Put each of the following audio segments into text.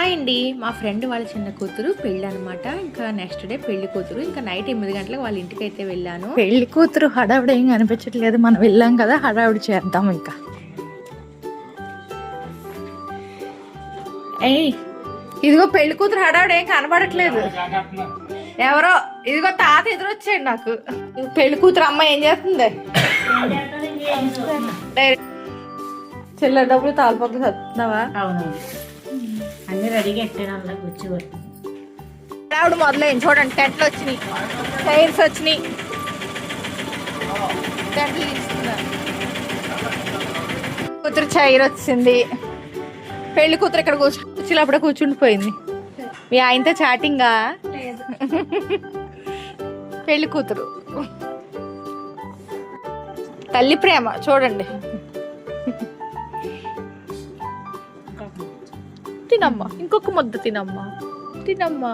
Hi అండి, మా friend వాళ్ళ చిన్న కూతురు పెళ్ళి అనమాట. ఇంకా నెక్స్ట్ డే పెళ్లి కూతురు. ఇంకా నైట్ 8 గంటలకు వాళ్ళ ఇంటికి అయితే వెళ్ళాను. పెళ్లి కూతురు హడావిడి ఏం కనిపించట్లేదు, మనం వెళ్ళాం కదా హడావిడి చేద్దాం. ఇంకా ఏయ్ ఇదిగో పెళ్లి కూతురు హడావిడి ఏం కనబడట్లేదు. ఎవరో ఇదిగో తాత ఎదురొచ్చాడు నాకు. పెళ్లి కూతురు అమ్మ ఏం చేస్తుంది? చిల్లర డబ్బులు తాళపక్కలు చదువుతున్నావా? అవునవును, అన్ని రెడీగా ఎట్టాను కూర్చోబెట్టి. ఆవిడ మొదలైంది చూడండి. టెంట్లు వచ్చినాయి, టైర్స్ వచ్చినాయి, టెంట్లు తీసుకున్నారు. కూతురు చైర్ వచ్చింది. పెళ్లి కూతురు ఇక్కడ కూర్చున్నప్పుడే కూర్చుండిపోయింది. మీ ఆయనతో చాటింగా? పెళ్లి కూతురు తల్లి ప్రేమ చూడండి. తినమ్మా, ఇంకొక ముద్ద తినమ్మా, తినమ్మా.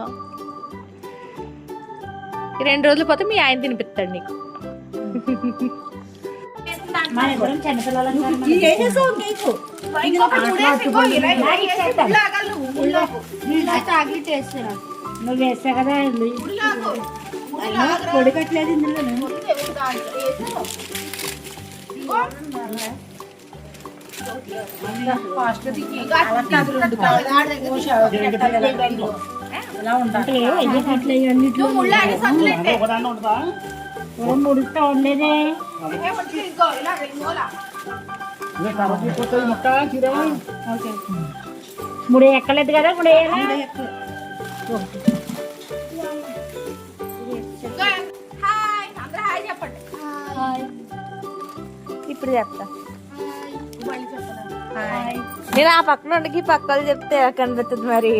2 రోజులు పోతే మీ ఆయన తినిపిస్తాడు నీకు. నువ్వు వేస్తా కదా పొడికట్లేదు ఇందులో. ముడుస్తా ఉండేదే ముడి ఎక్కలేదు కదా. ఇప్పుడు ఇప్పుడు చెప్తా. నేను ఆ పక్కన ఉండకి పక్కలు చెప్తే కనిపిస్తుంది. మరి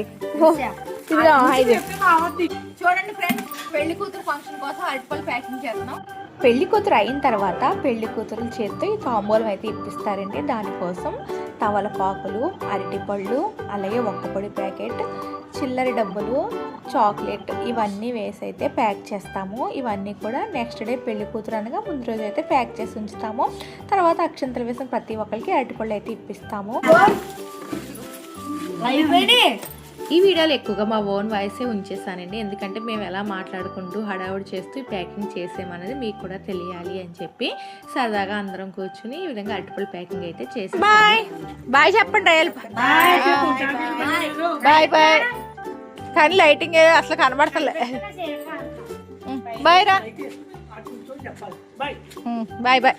చూడండి ఫ్రెండ్స్, పెళ్లి కూతురు ఫంక్షన్ కోసం అరటిపళ్ళు ప్యాకింగ్ చేస్తున్నాం. పెళ్లి కూతురు అయిన తర్వాత పెళ్లి కూతురు చేతితో ఈ తాంబూలం అయితే ఇప్పిస్తారండి. దానికోసం తవలపాకులు, అరటిపళ్ళు, అలాగే ఒక్కపొడి ప్యాకెట్, చిల్లర డబ్బులు, చాక్లెట్ ఇవన్నీ వేసి అయితే ప్యాక్ చేస్తాము. ఇవన్నీ కూడా నెక్స్ట్ డే పెళ్లి కూతురు అనగా ముందు రోజు అయితే ప్యాక్ చేసి ఉంచుతాము. తర్వాత అక్షంతలు వేసిన ప్రతి ఒక్కరికి అరటిపళ్ళు అయితే ఇప్పిస్తాము. ఈ వీడియోలో ఎక్కువగా మా ఓన్ వాయిసే ఉంచేసానండి, ఎందుకంటే మేము ఎలా మాట్లాడుకుంటూ హడావుడి చేస్తూ ప్యాకింగ్ చేసామనేది మీకు కూడా తెలియాలి అని చెప్పి సరదాగా అందరం కూర్చుని ఈ విధంగా అరటిపళ్ళు ప్యాకింగ్ అయితే చేసాం. బాయ్ బాయ్ చెప్పండి. Bye bye. కానీ లైటింగ్ అసలు కనబడతలే. బాయ్ రా. Bye bye.